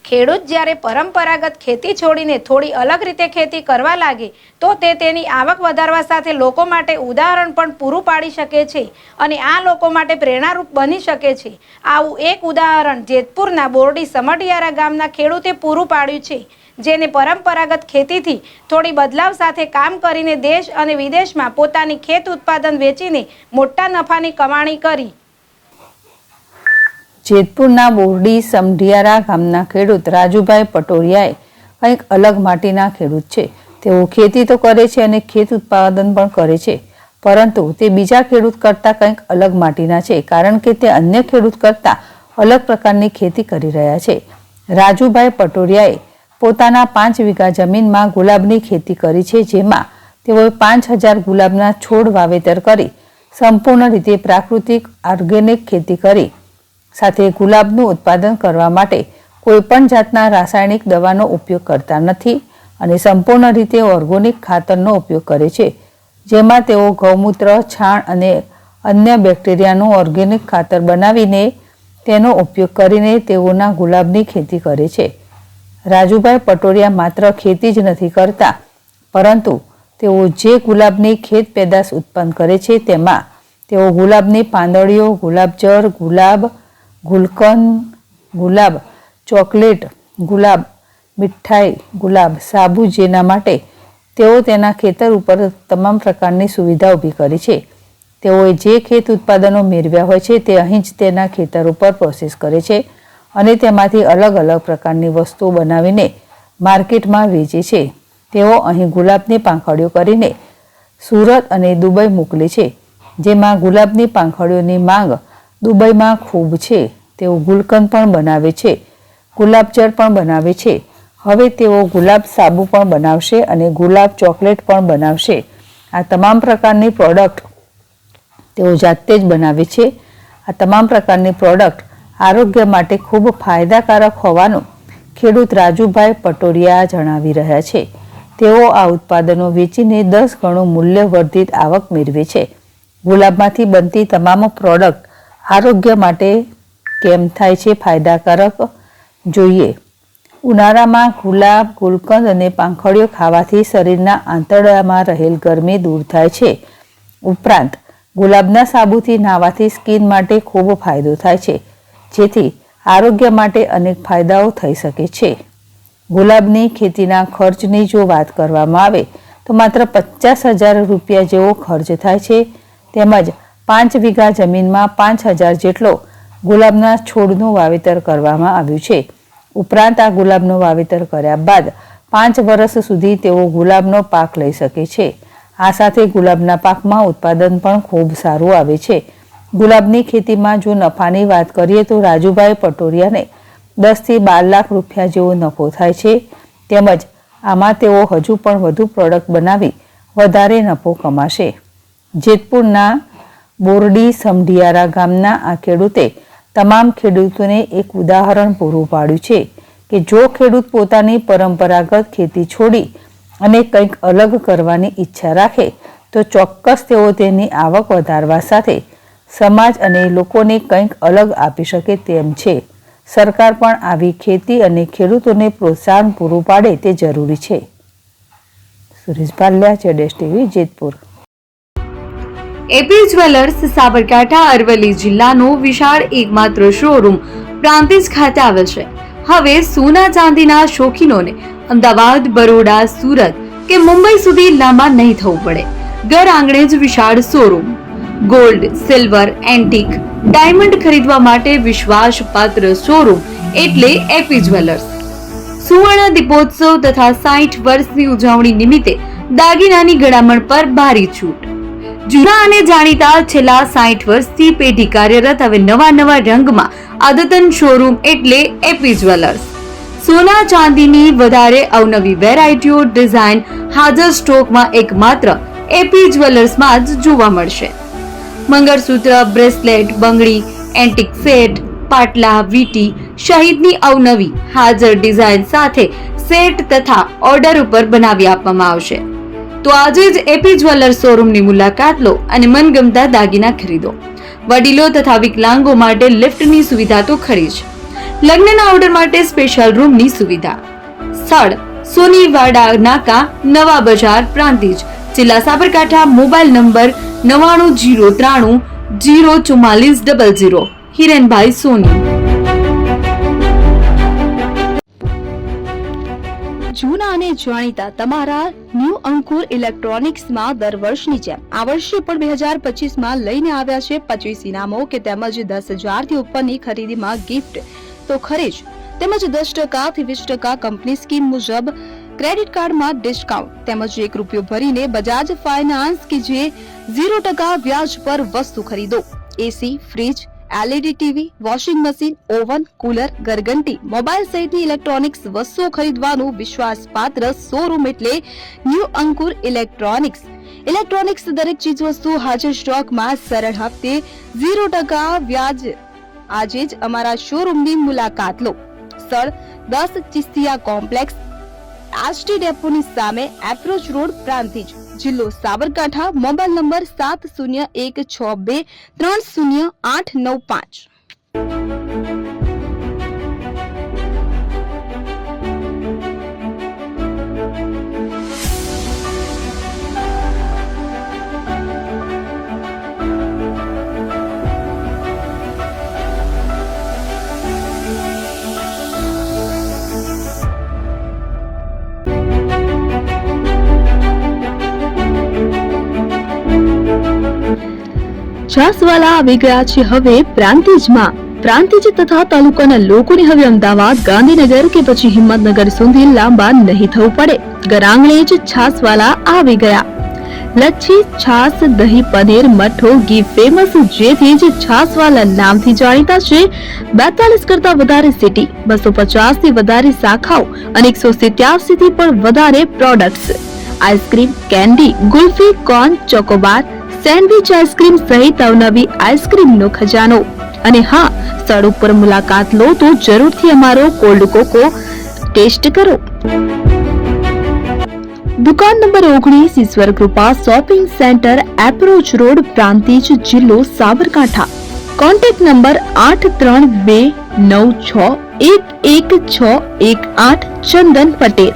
ખેડૂત જ્યારે પરંપરાગત ખેતી છોડીને થોડી અલગ રીતે ખેતી કરવા લાગે તો તે તેની આવક વધારવા સાથે લોકો માટે ઉદાહરણ પણ પૂરું પાડી શકે છે અને આ લોકો માટે પ્રેરણારૂપ બની શકે છે। આવું એક ઉદાહરણ જેતપુરના બોરડી સમઢિયારા ગામના ખેડૂતે પૂરું પાડ્યું છે, જેને પરંપરાગત ખેતીથી થોડી બદલાવ સાથે કામ કરીને દેશ અને વિદેશમાં પોતાની ખેત ઉત્પાદન વેચીને મોટા નફાની કમાણી કરી। જેતપુરના બોરડી સમઢિયારા ગામના ખેડૂત રાજુભાઈ પટોરિયાએ કંઈક અલગ માટીના ખેડૂત છે। તેઓ ખેતી તો કરે છે અને ખેત ઉત્પાદન પણ કરે છે, પરંતુ તે બીજા ખેડૂત કરતાં કંઈક અલગ માટીના છે, કારણ કે તે અન્ય ખેડૂત કરતાં અલગ પ્રકારની ખેતી કરી રહ્યા છે। રાજુભાઈ પટોરિયાએ પોતાના 5 વીઘા જમીનમાં ગુલાબની ખેતી કરી છે, જેમાં તેઓએ 5000 ગુલાબના છોડ વાવેતર કરી સંપૂર્ણ રીતે પ્રાકૃતિક ઓર્ગેનિક ખેતી કરી સાથે ગુલાબનું ઉત્પાદન કરવા માટે કોઈ પણ જાતના રાસાયણિક દવાનો ઉપયોગ કરતા નથી અને સંપૂર્ણ રીતે ઓર્ગેનિક ખાતરનો ઉપયોગ કરે છે, જેમાં તેઓ ગૌમૂત્ર, છાણ અને અન્ય બેક્ટેરિયાનું ઓર્ગેનિક ખાતર બનાવીને તેનો ઉપયોગ કરીને તેઓના ગુલાબની ખેતી કરે છે। રાજુભાઈ પટોરિયા માત્ર ખેતી જ નથી કરતા, પરંતુ તેઓ જે ગુલાબની ખેત પેદાશ ઉત્પન્ન કરે છે તેમાં તેઓ ગુલાબની પાંદડીઓ, ગુલાબજળ, ગુલાબ ગુલકંદ, ગુલાબ ચોકલેટ, ગુલાબ મીઠાઈ, ગુલાબ સાબુ જેના માટે તેઓ તેના ખેતર ઉપર તમામ પ્રકારની સુવિધા ઊભી કરી છે। તેઓએ જે ખેત ઉત્પાદનો મેળવ્યા હોય છે તે અહીં જ તેના ખેતર ઉપર પ્રોસેસ કરે છે અને તેમાંથી અલગ અલગ પ્રકારની વસ્તુઓ બનાવીને માર્કેટમાં વેચે છે। તેઓ અહીં ગુલાબની પાંખડીઓ કરીને સુરત અને દુબઈ મોકલે છે, જેમાં ગુલાબની પાંખડીઓની માંગ દુબઈમાં ખૂબ છે। તેઓ ગુલકંદ પણ બનાવે છે, ગુલાબજળ પણ બનાવે છે, હવે તેઓ ગુલાબ સાબુ પણ બનાવશે અને ગુલાબ ચોકલેટ પણ બનાવશે। આ તમામ પ્રકારની પ્રોડક્ટ તેઓ જાતે જ બનાવે છે। આ તમામ પ્રકારની પ્રોડક્ટ આરોગ્ય માટે ખૂબ ફાયદાકારક હોવાનું ખેડૂત રાજુભાઈ પટોરિયા જણાવી રહ્યા છે। તેઓ આ ઉત્પાદનો વેચીને 10 ગણું મૂલ્યવર્ધિત આવક મેળવે છે। ગુલાબમાંથી બનતી તમામ પ્રોડક્ટ આરોગ્ય માટે કેમ થાય છે ફાયદાકારક જોઈએ। ઉનાળામાં ગુલાબ, ગુલકંદ અને પાંખડીઓ ખાવાથી શરીરના આંતરડામાં રહેલ ગરમી દૂર થાય છે। ઉપરાંત ગુલાબના સાબુથી નાહવાથી સ્કિન માટે ખૂબ ફાયદો થાય છે, જેથી આરોગ્ય માટે અનેક ફાયદાઓ થઈ શકે છે। ગુલાબની ખેતીના ખર્ચની જો વાત કરવામાં આવે તો માત્ર 50,000 રૂપિયા જેવો ખર્ચ થાય છે, તેમજ 5 વીઘા જમીનમાં 5000 જેટલો ગુલાબના છોડનું વાવેતર કરવામાં આવ્યું છે। ઉપરાંત આ ગુલાબનું વાવેતર કર્યા બાદ 5 વર્ષ સુધી તેઓ ગુલાબનો પાક લઈ શકે છે। આ સાથે ગુલાબના પાકમાં ઉત્પાદન પણ ખૂબ સારું આવે છે। ગુલાબની ખેતીમાં જો નફાની વાત કરીએ તો રાજુભાઈ પટોરિયાને 10 થી 12 લાખ રૂપિયા જેવો નફો થાય છે, તેમજ આમાં તેઓ હજુ પણ વધુ પ્રોડક્ટ બનાવી વધારે નફો કમાશે। જેતપુરના બોરડી સમઢિયારા ગામના આ ખેડૂતે તમામ ખેડૂતોને એક ઉદાહરણ પૂરું પાડ્યું છે કે જો ખેડૂત પોતાની પરંપરાગત ખેતી છોડી અને કંઈક અલગ કરવાની ઈચ્છા રાખે તો ચોક્કસ તેઓ તેની આવક વધારવા સાથે સમાજ અને લોકોને કંઈક અલગ આપી શકે તેમ છે। સરકાર પણ આવી ખેતી અને ખેડૂતોને પ્રોત્સાહન પૂરું પાડે તે જરૂરી છે। સુરેશ ભાલિયા, જેડેશ TV, Jetpur. AP jewellers Sabarkantha Aravalli જિલ્લાનો વિશાળ એકમાત્ર શોરૂમ પ્રાંતિજ ખાતે આવેલ છે। હવે સોના ચાંદીના શોખીનોને અમદાવાદ, બરોડા, સુરત કે મુંબઈ સુધી લાંબા નહીં થવું પડે। ઘર આંગણે જ વિશાળ showroom. Gold, silver, antique, diamond ખરીદવા માટે વિશ્વાસપાત્ર શોરૂમ એટલે એપી જ્વેલર્સ। સુવર્ણ દીપોત્સવ તથા 60 વર્ષની ઉજવણી નિમિત્તે દાગીનાની ગળામણ પર ભારી છૂટ। જૂના અને જાણીતા છેલ્લા 60 વર્ષથી પેઢી કાર્યરત હવે નવા રંગમાં અદ્યતન શોરૂમ એટલે એપી જ્વેલર્સ। સોના ચાંદીની વધારે અવનવી વેરાયટીઓ, ડિઝાઇન હાજર સ્ટોકમાં એકમાત્ર એપી જ્વેલર્સમાં જ જોવા મળશે। મંગળસૂત્ર, બ્રેસલેટ, બંગડી, એન્ટિક સેટ, પાટલા, વીટી સહિતની અવનવી હાજર ડિઝાઇન સાથે સેટ તથા ઓર્ડર ઉપર બનાવી આપવામાં આવશે। તો આજે જ એપી જ્વેલર્સ શોરૂમની મુલાકાત લો અને મનગમતા દાગીના ખરીદો। વડીલો તથા વિકલાંગો માટે લિફ્ટની સુવિધા તો ખરી જ, લગ્નના ઓર્ડર માટે સ્પેશિયલ રૂમની સુવિધા. સ્થળ સોનીવાડા નાકા, નવા બજાર, પ્રાંતિજ, જિલ્લા સાબરકાંઠા. Mobile number 9903304400. હિરેનભાઈ સોની. જૂના અને જાણીતા તમારા ન્યૂ અંકુર ઇલેક્ટ્રોનિક્સમાં દર વર્ષની જેમ આ વર્ષે પણ 2025માં લઈને આવ્યા છે 25 ઇનામો કે તેમજ 10,000 થી ઉપરની ખરીદીમાં ગિફ્ટ તો ખરી જ, તેમજ 10% થી 20% કંપની સ્કીમ મુજબ ક્રેડિટ કાર્ડમાં ડિસ્કાઉન્ટ તેમજ ₹1 ભરીને બજાજ ફાઇનાન્સ કે જે 0% વ્યાજ પર વસ્તુ ખરીદો. AC, fridge, LED TV, washing machine, oven, cooler, ગરગંટી, મોબાઈલ સહિતની ઇલેક્ટ્રોનિક્સ વસ્તુઓ ખરીદવાનું વિશ્વાસપાત્ર શોરૂમ એટલે ન્યૂ અંકુર ઇલેક્ટ્રોનિક્સ. ઇલેક્ટ્રોનિક્સ દરેક ચીજ વસ્તુ હાજર સ્ટોકમાં, સરળ હપ્તે, 0% વ્યાજ. આજે જ અમારા શોરૂમની મુલાકાત લો. સ્થળ 10 ચિસ્તિયા કોમ્પ્લેક્સ, આરટી ડેપોની સામે, એપ્રોચ રોડ, પ્રાંતિજ, જિલ્લો સાબરકાંઠા. Mobile number 7016230895. છાસવાલા આવી ગયા છે હવે પ્રાંતિજમાં. પ્રાંતિજ તથા તાલુકાના લોકોને હવે અમદાવાદ, ગાંધીનગર કે પછી હિંમતનગર સુધી લાંબા નહીં થવું પડે. ઘર આંગણે જ છાસવાલા આવી ગયા. લચ્છી, છાસ, દહીં, પનીર, મઠો, ઘી ફેમસ, જેથી જ છાસવાલા નામથી જાણીતા છે. 42 કરતા વધારે સિટી, 250 થી વધારે શાખાઓ અને 187 થી પણ વધારે products. Ice cream, candy, kulfi, corn, Chocobar, sandwich ice cream સહિત અવનવી આઈસ્ક્રીમનો ખજાનો. અને હા, સ્થળ ઉપર મુલાકાત લો તો જરૂરથી અમારો કોલ્ડ કોકો ટેસ્ટ કરો. દુકાન number 19, Ishwar Krupa shopping centre, approach road, Prantij, જિલ્લો સાબરકાંઠા. Contact number 8329611618. ચંદન પટેલ.